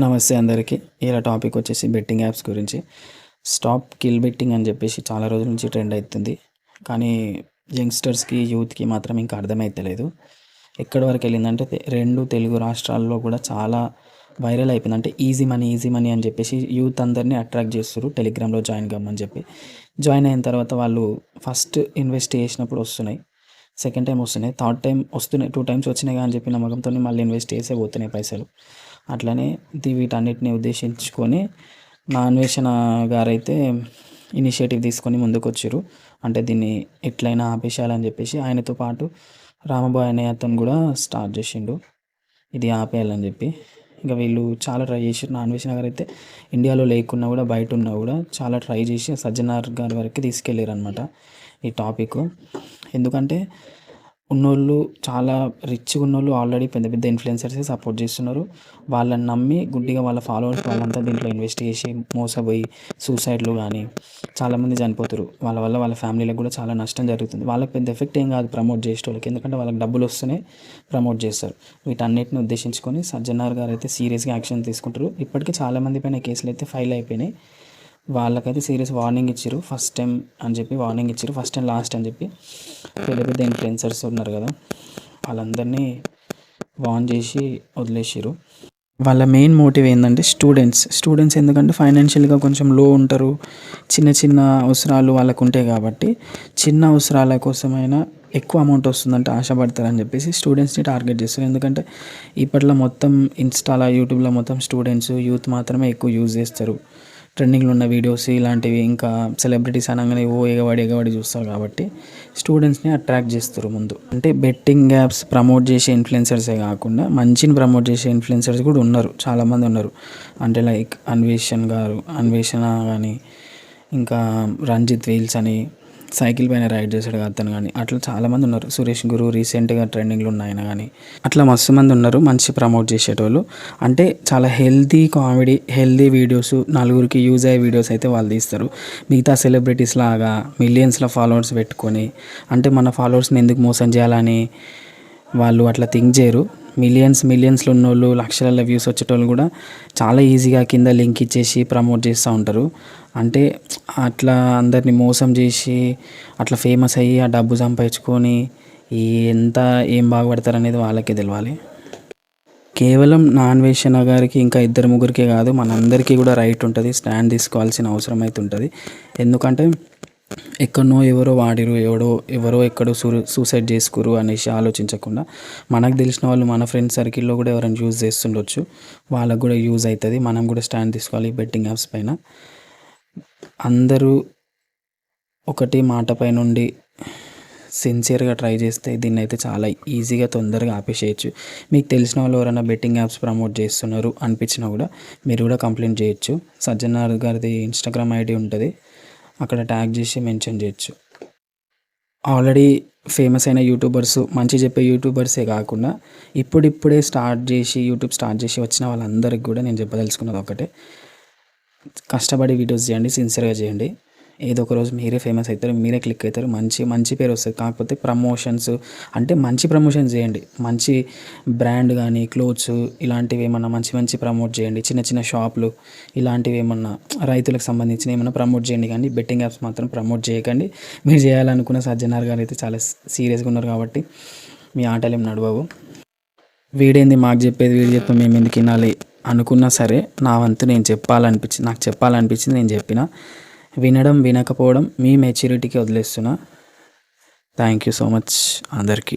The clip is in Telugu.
నమస్తే అందరికీ. ఇలా టాపిక్ వచ్చేసి బెట్టింగ్ యాప్స్ గురించి. స్టాప్ కిల్ బెట్టింగ్ అని చెప్పేసి చాలా రోజుల నుంచి ట్రెండ్ అవుతుంది. కానీ యంగ్స్టర్స్‌కి, యూత్‌కి మాత్రం ఇంకా అర్థమైతలేదు. ఎక్కడి వరకు వెళ్ళిందంటే 2 తెలుగు రాష్ట్రాల్లో కూడా చాలా వైరల్ అయిపోయింది. అంటే ఈజీ మనీ, ఈజీ మనీ అని చెప్పేసి యూత్ అందరిని అట్రాక్ట్ చేస్తుర్రు. టెలిగ్రామ్‌లో జాయిన్ కమ్మని చెప్పి. జాయిన్ అయిన తర్వాత వాళ్ళు ఫస్ట్ ఇన్వెస్ట్ చేసినప్పుడు వస్తున్నాయి. సెకండ్ టైం వస్తున్నాయి. థర్డ్ టైం వస్తున్నాయి. 2 టైమ్స్ వచ్చినాయిగా అని చెప్పి నమ్మకంతోని మళ్ళీ ఇన్వెస్ట్ చేసే పోతున్నాయి పైసలు. అట్లనే వీటన్నిటిని ఉద్దేశించుకొని నా అన్వేషణ గారైతే ఇనిషియేటివ్ తీసుకొని ముందుకొచ్చిర్రు. అంటే దీన్ని ఎట్లైనా ఆపేసేయాలని చెప్పేసి ఆయనతో పాటు రామబాయ్ అనే అతను కూడా స్టార్ట్ చేసిండు ఇది ఆపేయాలని చెప్పి. ఇంకా వీళ్ళు చాలా ట్రై చేసిర్రు. నా అన్వేషణ గారైతే ఇండియాలో లేకున్నా కూడా బయట ఉన్నా కూడా చాలా ట్రై చేసి సజ్జనార్ గారి వరకు తీసుకెళ్ళారనమాట ఈ టాపిక్. ఎందుకంటే ఉన్నోళ్ళు చాలా రిచ్‌గా ఉన్నోళ్ళు ఆల్రెడీ పెద్ద పెద్ద ఇన్‌ఫ్లుయెన్సర్సే సపోర్ట్ చేస్తున్నారు. వాళ్ళని నమ్మి గుడ్డిగా వాళ్ళ ఫాలోవర్స్ వాళ్ళంతా దీంట్లో ఇన్వెస్ట్ చేసి మోసపోయి సూసైడ్‌లు గానీ చాలామంది చనిపోతుర్రు. వాళ్ళ వల్ల వాళ్ళ ఫ్యామిలీలకు కూడా చాలా నష్టం జరుగుతుంది. వాళ్ళకి పెద్ద ఎఫెక్ట్ ఏం కాదు ప్రమోట్ చేసేటోళ్ళకి. ఎందుకంటే వాళ్ళకి డబ్బులు వస్తేనే ప్రమోట్ చేస్తారు. వీటన్నిటిని ఉద్దేశించుకొని సజ్జనార్ గారైతే సీరియస్‌గా యాక్షన్ తీసుకుంటారు. ఇప్పటికే చాలామంది పైన కేసులైతే ఫైల్ అయిపోయినాయి. వాళ్ళకైతే సీరియస్ వార్నింగ్ ఇచ్చిర్రు. ఫస్ట్ టైం అని చెప్పి వార్నింగ్ ఇచ్చిర్రు. ఫస్ట్ అండ్ లాస్ట్ అని చెప్పి. పెద్ద పెద్ద ఇన్‌ఫ్లుయెన్సర్స్ ఉన్నారు కదా, వాళ్ళందరినీ వార్న్ చేసి వదిలేసిర్రు. వాళ్ళ మెయిన్ మోటివ్ ఏందంటే స్టూడెంట్స్ ఎందుకంటే ఫైనాన్షియల్‌గా కొంచెం లో ఉంటారు. చిన్న చిన్న అవసరాలు వాళ్ళకు ఉంటాయి కాబట్టి చిన్న అవసరాల కోసమైనా ఎక్కువ అమౌంట్ వస్తుందంటే ఆశపడతారని చెప్పేసి స్టూడెంట్స్‌ని టార్గెట్ చేస్తారు. ఎందుకంటే ఇప్పట్లో మొత్తం ఇన్‌స్టాలో, యూట్యూబ్‌లో మొత్తం స్టూడెంట్స్, యూత్ మాత్రమే ఎక్కువ యూజ్ చేస్తారు. ట్రెండింగ్‌లో ఉన్న వీడియోస్ ఇలాంటివి ఇంకా సెలబ్రిటీస్ అనగానే ఎగబడి చూస్తారు కాబట్టి స్టూడెంట్స్‌ని అట్రాక్ట్ చేస్తారు ముందు. అంటే బెట్టింగ్ యాప్స్ ప్రమోట్ చేసే ఇన్‌ఫ్లుయెన్సర్సే కాకుండా మంచిని ప్రమోట్ చేసే ఇన్‌ఫ్లుయెన్సర్స్ కూడా ఉన్నారు. చాలామంది ఉన్నారు. అంటే లైక్ అన్వేషణ కానీ, ఇంకా రంజిత్ వీల్స్ అని సైకిల్ పైన రైడ్ చేసాడు అతను కానీ, అట్లా చాలామంది ఉన్నారు. సురేష్ గురు రీసెంట్గా ట్రెండింగ్లో ఉన్న ఆయన కానీ, అట్లా మస్తు మంది ఉన్నారు మంచి ప్రమోట్ చేసేటోళ్ళు. అంటే చాలా హెల్తీ కామెడీ, హెల్తీ వీడియోస్, నలుగురికి యూజ్ అయ్యే వీడియోస్ అయితే వాళ్ళు తీస్తారు. మిగతా సెలబ్రిటీస్ లాగా మిలియన్స్లో ఫాలోవర్స్ పెట్టుకొని, అంటే మన ఫాలోవర్స్ని ఎందుకు మోసం చేయాలని వాళ్ళు అట్లా థింక్ చేయరు. మిలియన్స్లో ఉన్నోళ్ళు, లక్షల వ్యూస్ వచ్చేటోళ్ళు కూడా చాలా ఈజీగా కింద లింక్ ఇచ్చేసి ప్రమోట్ చేస్తూ ఉంటారు. అంటే అట్లా అందరినీ మోసం చేసి అట్లా ఫేమస్ అయ్యి ఆ డబ్బు సంపాదించుకొని ఎంత ఏం బాగుపడతారు అనేది వాళ్ళకే తెలవాలి. కేవలం నా అన్వేషణ గారికి ఇంకా 2-3కే కాదు, మనందరికీ కూడా రైట్ ఉంటుంది. స్టాండ్ తీసుకోవాల్సిన అవసరం అయితే ఉంటుంది. ఎందుకంటే ఎక్కడనో ఎవరో వాడిరు, ఎవరో ఎక్కడో సూసైడ్ చేసుకురు అనేసి ఆలోచించకుండా మనకు తెలిసిన వాళ్ళు మన ఫ్రెండ్స్ సర్కిల్లో కూడా ఎవరైనా యూజ్ చేస్తుండొచ్చు. వాళ్ళకు కూడా యూజ్ అవుతుంది. మనం కూడా స్టాండ్ తీసుకోవాలి ఈ బెట్టింగ్ యాప్స్ పైన. అందరూ ఒకటి మాటపై నుండి సిన్సియర్గా ట్రై చేస్తే దీన్ని అయితే చాలా ఈజీగా తొందరగా ఆపేసేయచ్చు. మీకు తెలిసిన వాళ్ళు ఎవరైనా బెట్టింగ్ యాప్స్ ప్రమోట్ చేస్తున్నారు అనిపించినా కూడా మీరు కూడా కంప్లైంట్ చేయొచ్చు. సజ్జనార్ గారిది ఇన్స్టాగ్రామ్ ఐడి ఉంటుంది, అక్కడ ట్యాగ్ చేసి మెన్షన్ చేయొచ్చు. ఆల్రెడీ ఫేమస్ అయిన యూట్యూబర్స్, మంచి చెప్పే యూట్యూబర్సే కాకుండా ఇప్పుడిప్పుడే యూట్యూబ్ స్టార్ట్ చేసి వచ్చిన వాళ్ళందరికీ కూడా నేను చెప్పదలుచుకున్నది ఒకటే: కష్టపడి వీడియోస్ చేయండి, సిన్సియర్గా చేయండి. ఏదో ఒక రోజు మీరే ఫేమస్ అవుతారు, మీరే క్లిక్ అవుతారు, మంచి పేరు వస్తుంది. కాకపోతే మంచి ప్రమోషన్స్ చేయండి. మంచి బ్రాండ్ కానీ, క్లోత్స్ ఇలాంటివి ఏమన్నా మంచి ప్రమోట్ చేయండి. చిన్న చిన్న షాపులు ఇలాంటివి ఏమన్నా రైతులకు సంబంధించిన ఏమన్నా ప్రమోట్ చేయండి. కానీ బెట్టింగ్ యాప్స్ మాత్రం ప్రమోట్ చేయకండి. మీరు చేయాలనుకున్న సజ్జనార్ గారు అయితే చాలా సీరియస్గా ఉన్నారు కాబట్టి మీ ఆటలు ఏం నడవవు. వీడేంది మాకు చెప్పేది, వీడు చెప్పి మేము ఎందుకు వినాలి అనుకున్నా సరే, నా వంతు నాకు చెప్పాలనిపించింది నేను చెప్పిన. వినడం వినకపోవడం మీ మెచ్యూరిటీకి వదిలేస్తున్నా. థ్యాంక్ యూ సో మచ్ అందరికీ.